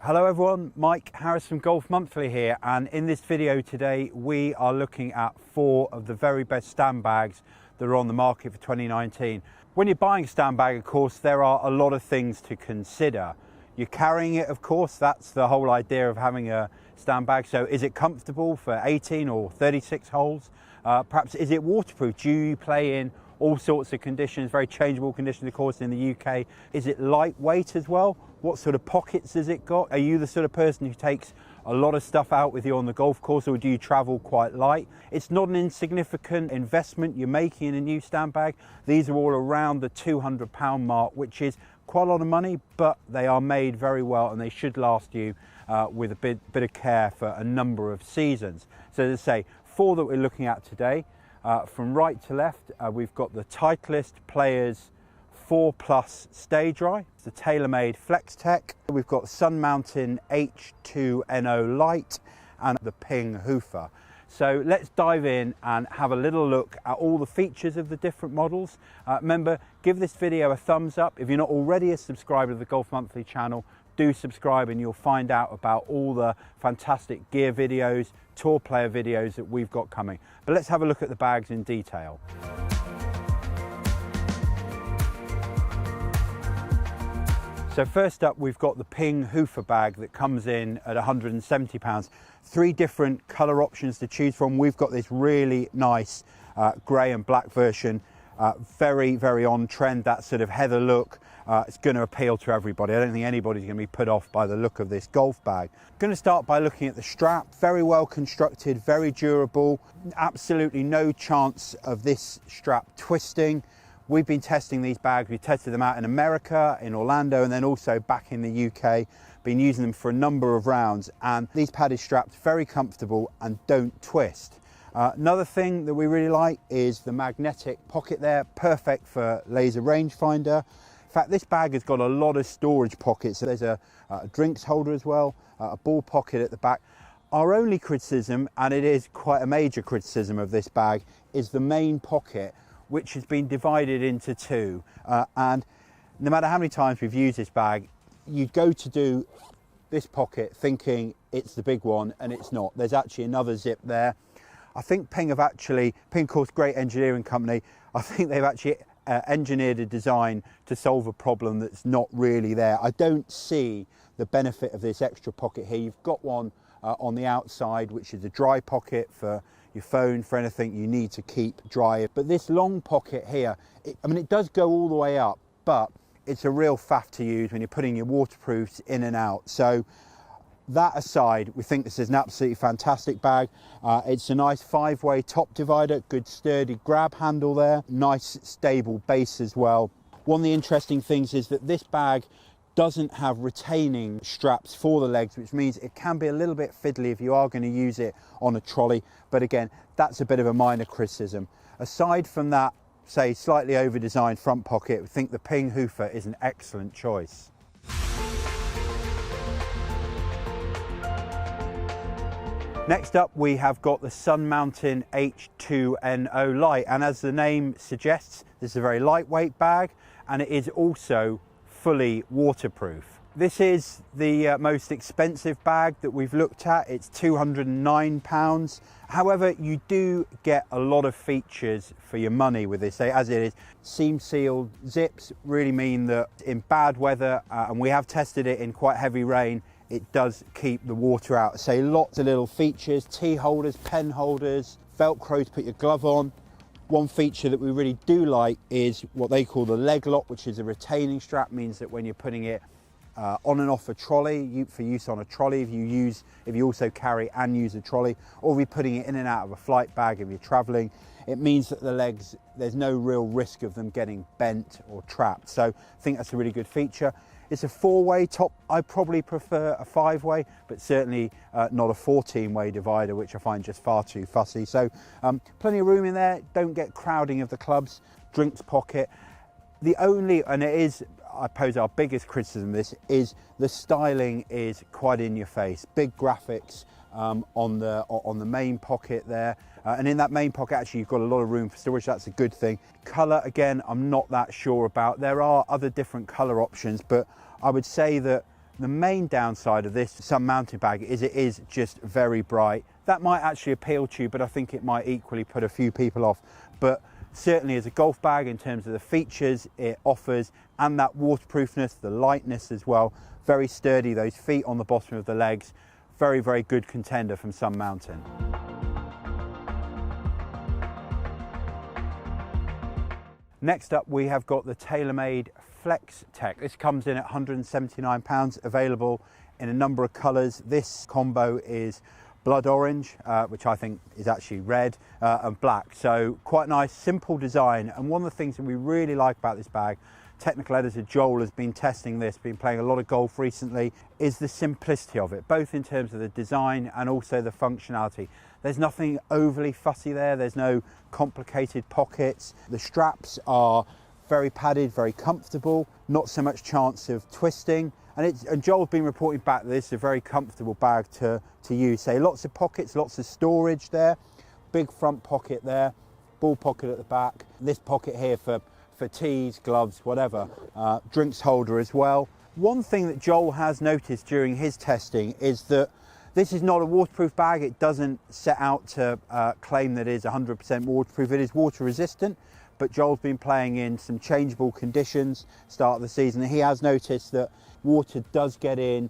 Hello everyone, Mike Harris from Golf Monthly here, and in this video today we are looking at 4 of the very best stand bags that are on the market for 2019. When you're buying a stand bag, of course, there are a lot of things to consider. You're carrying it, of course, that's the whole idea of having a stand bag. So is it comfortable for 18 or 36 holes? Perhaps is it waterproof? Do you play in all sorts of conditions, very changeable conditions, of course, in the UK? Is it lightweight as well? What sort of pockets has it got? Are you the sort of person who takes a lot of stuff out with you on the golf course, or do you travel quite light? It's not an insignificant investment you're making in a new stand bag. These are all around the £200 mark, which is quite a lot of money, but they are made very well and they should last you with a bit of care for a number of seasons. So as I say, 4 that we're looking at today. From right to left, we've got the Titleist Players 4 Plus Stay Dry, it's the TaylorMade Flex Tech. We've got Sun Mountain H2NO Light and the Ping Hoofer. So let's dive in and have a little look at all the features of the different models. Remember, give this video a thumbs up. If you're not already a subscriber to the Golf Monthly channel, do subscribe and you'll find out about all the fantastic gear videos, tour player videos that we've got coming. But let's have a look at the bags in detail. So first up, we've got the Ping Hoofer bag that comes in at £170. 3 different colour options to choose from. We've got this really nice grey and black version, very, very on trend, that sort of heather look. It's going to appeal to everybody. I don't think anybody's going to be put off by the look of this golf bag. Going to start by looking at the strap. Very well constructed, very durable. Absolutely no chance of this strap twisting. We've been testing these bags. We tested them out in America, in Orlando, and then also back in the UK. Been using them for a number of rounds, and these padded straps, very comfortable and don't twist. Another thing that we really like is the magnetic pocket there, perfect for laser rangefinder. In fact, this bag has got a lot of storage pockets. So there's a drinks holder as well, a ball pocket at the back. Our only criticism, and it is quite a major criticism of this bag, is the main pocket, which has been divided into 2. And no matter how many times we've used this bag, you go to do this pocket thinking it's the big one, and it's not. There's actually another zip there. I think Ping, of course, great engineering company, I think they've actually engineered a design to solve a problem that's not really there. I don't see the benefit of this extra pocket here. You've got one on the outside, which is a dry pocket for your phone, for anything you need to keep dry. But this long pocket here, it does go all the way up, but it's a real faff to use when you're putting your waterproofs in and out. So that aside, we think this is an absolutely fantastic bag. It's a nice 5-way top divider, good sturdy grab handle there, nice stable base as well. One of the interesting things is that this bag doesn't have retaining straps for the legs, which means it can be a little bit fiddly if you are going to use it on a trolley. But again, that's a bit of a minor criticism. Aside from that, say, slightly over-designed front pocket, we think the Ping Hoofer is an excellent choice. Next up, we have got the Sun Mountain H2NO Light, and as the name suggests, this is a very lightweight bag, and it is also fully waterproof. This is the most expensive bag that we've looked at. It's £209. However, you do get a lot of features for your money with this. As it is seam sealed, zips really mean that in bad weather, and we have tested it in quite heavy rain, it does keep the water out. Say lots of little features, tee holders, pen holders, Velcro to put your glove on. One feature that we really do like is what they call the leg lock, which is a retaining strap. Means that when you're putting it on and off a trolley, for use on a trolley, if you also carry and use a trolley, or if you're putting it in and out of a flight bag if you're traveling, it means that the legs, there's no real risk of them getting bent or trapped. So I think that's a really good feature. It's a 4-way top. I probably prefer a 5-way, but certainly not a 14-way divider, which I find just far too fussy. So plenty of room in there. Don't get crowding of the clubs. Drinks pocket. The only, and it is, I suppose, our biggest criticism of this is the styling is quite in your face. Big graphics on the main pocket there, and in that main pocket actually you've got a lot of room for storage. That's a good thing. Colour, again, I'm not that sure about. There are other different colour options, but I would say that The main downside of this sun mountain bag is it is just very bright. That might actually appeal to you, but I think it might equally put a few people off. But certainly as a golf bag, in terms of the features it offers and that waterproofness, the lightness as well, very sturdy, those feet on the bottom of the legs, very, very good contender from Sun Mountain. Next up, we have got the TaylorMade Flex-Tek. This comes in at £179, available in a number of colours. This combo is blood orange, which I think is actually red, and black. So quite nice, simple design. And one of the things that we really like about this bag, technical editor Joel has been testing this, been playing a lot of golf recently, is the simplicity of it, both in terms of the design and also the functionality. There's nothing overly fussy there, there's no complicated pockets. The straps are very padded, very comfortable, not so much chance of twisting. And Joel's been reporting back that this is a very comfortable bag to use. So lots of pockets, lots of storage there, big front pocket there, ball pocket at the back, this pocket here for tees, gloves, whatever, drinks holder as well. One thing that Joel has noticed during his testing is that this is not a waterproof bag. It doesn't set out to claim that it is 100% waterproof. It is water resistant, but Joel's been playing in some changeable conditions start of the season, and he has noticed that water does get in.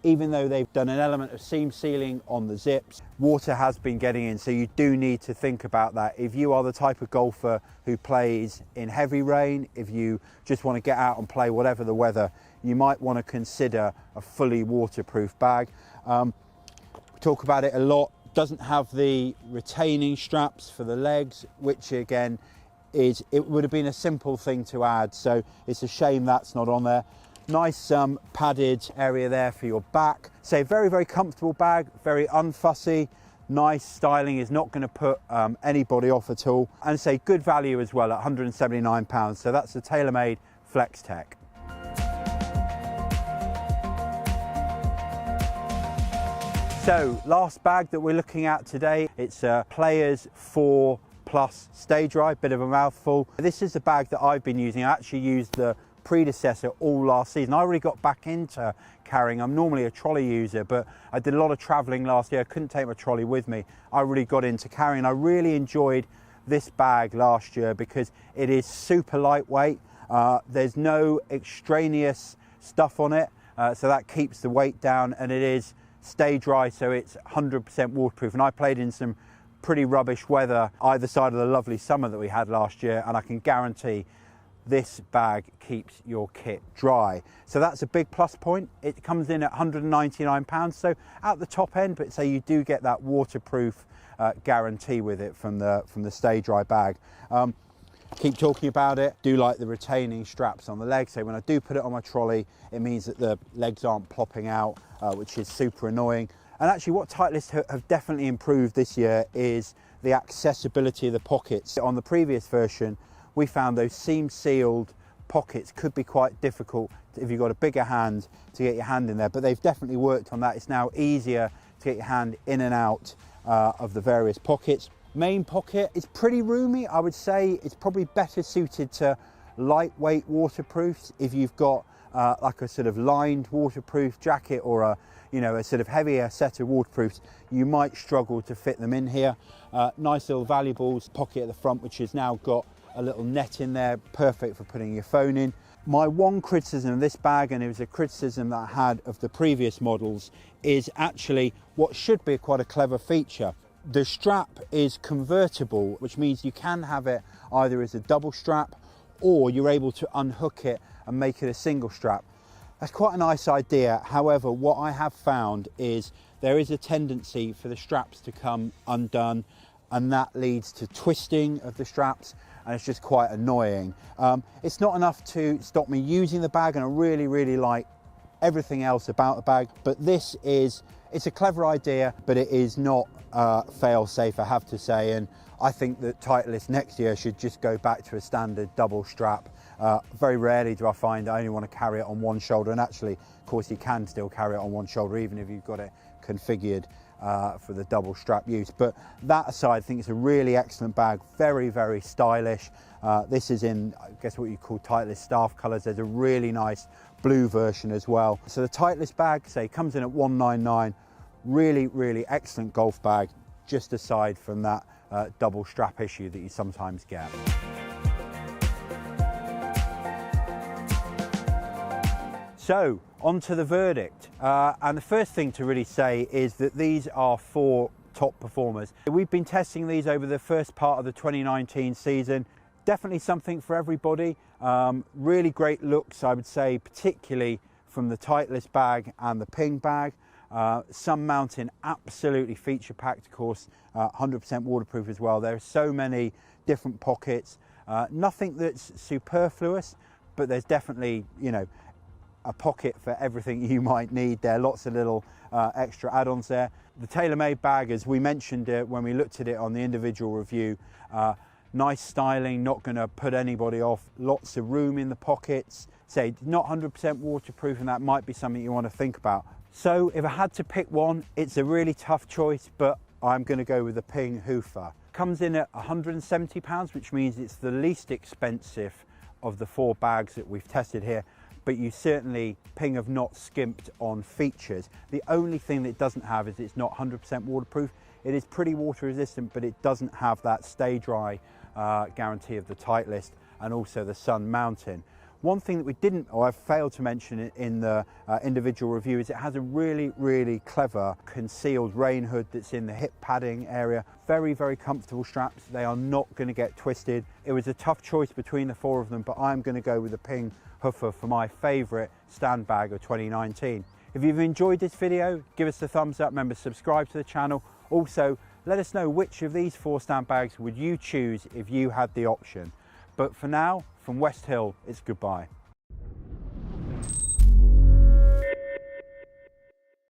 Even though they've done an element of seam sealing on the zips, water has been getting in, so you do need to think about that. If you are the type of golfer who plays in heavy rain, if you just want to get out and play whatever the weather, you might want to consider a fully waterproof bag. We talk about it a lot. Doesn't have the retaining straps for the legs, which again it would have been a simple thing to add, so it's a shame that's not on there. Nice padded area there for your back. So very, very comfortable bag, very unfussy, nice styling, is not going to put anybody off at all. And say good value as well at £179. So that's the TaylorMade Flex-Tek. So last bag that we're looking at today, it's a Players 4 Plus Stay Dry, bit of a mouthful. This is the bag that I've been using. I actually used the predecessor all last season. I really got back into carrying. I'm normally a trolley user, but I did a lot of traveling last year. I couldn't take my trolley with me. I really got into carrying. I really enjoyed this bag last year because it is super lightweight. There's no extraneous stuff on it, so that keeps the weight down, and it is Stay Dry, so it's 100% waterproof. And I played in some pretty rubbish weather either side of the lovely summer that we had last year, and I can guarantee this bag keeps your kit dry. So that's a big plus point. It comes in at £199, so at the top end, but say you do get that waterproof guarantee with it from the Stay Dry bag. Keep talking about it. Do like the retaining straps on the legs, so when I do put it on my trolley, it means that the legs aren't plopping out, which is super annoying. And actually what Titleist have definitely improved this year is the accessibility of the pockets. On the previous version, we found those seam sealed pockets could be quite difficult if you've got a bigger hand to get your hand in there, but they've definitely worked on that. It's now easier to get your hand in and out of the various pockets. Main pocket is pretty roomy. I would say it's probably better suited to lightweight waterproofs. If you've got like a sort of lined waterproof jacket or a sort of heavier set of waterproofs, you might struggle to fit them in here. Nice little valuables pocket at the front, which has now got a little net in there, perfect for putting your phone in. My one criticism of this bag, and it was a criticism that I had of the previous models, is actually what should be quite a clever feature. The strap is convertible, which means you can have it either as a double strap or you're able to unhook it and make it a single strap. That's quite a nice idea. However, what I have found is there is a tendency for the straps to come undone, and that leads to twisting of the straps, and it's just quite annoying. It's not enough to stop me using the bag, and I really, really like everything else about the bag, but it's a clever idea, but it is not fail-safe, I have to say, and I think that Titleist next year should just go back to a standard double strap. Very rarely do I find I only want to carry it on one shoulder, and actually, of course, you can still carry it on one shoulder even if you've got it configured for the double strap use. But that aside, I think it's a really excellent bag, very, very stylish. This is in, I guess, what you call Titleist staff colours. There's a really nice blue version as well. So the Titleist bag, say, comes in at $199. Really excellent golf bag, just aside from that double strap issue that you sometimes get. So on to the verdict, and the first thing to really say is that these are 4 top performers. We've been testing these over the first part of the 2019 season. Definitely something for everybody. Really great looks, I would say, particularly from the Titleist bag and the Ping bag. Sun mounting, absolutely feature packed, of course, 100% waterproof as well. There are so many different pockets, nothing that's superfluous, but there's definitely, you know, a pocket for everything you might need. There are lots of little extra add-ons there. The TaylorMade bag, as we mentioned when we looked at it on the individual review, nice styling, not going to put anybody off. Lots of room in the pockets. Say not 100% waterproof, and that might be something you want to think about. So if I had to pick one, it's a really tough choice, but I'm going to go with the Ping Hoofer. Comes in at £170, which means it's the least expensive of the 4 bags that we've tested here. But you certainly, Ping have not skimped on features. The only thing that it doesn't have is it's not 100% waterproof. It is pretty water resistant, but it doesn't have that stay dry guarantee of the Titleist and also the sun mounting. One thing that we didn't, or I've failed to mention in the individual review, is it has a really clever concealed rain hood that's in the hip padding area. Very comfortable straps. They are not going to get twisted. It was a tough choice between the 4 of them, but I'm going to go with the Ping Hoofer for my favourite stand bag of 2019. If you've enjoyed this video, give us a thumbs up. Remember, subscribe to the channel. Also, let us know which of these 4 stand bags would you choose if you had the option. But for now, from West Hill, it's goodbye.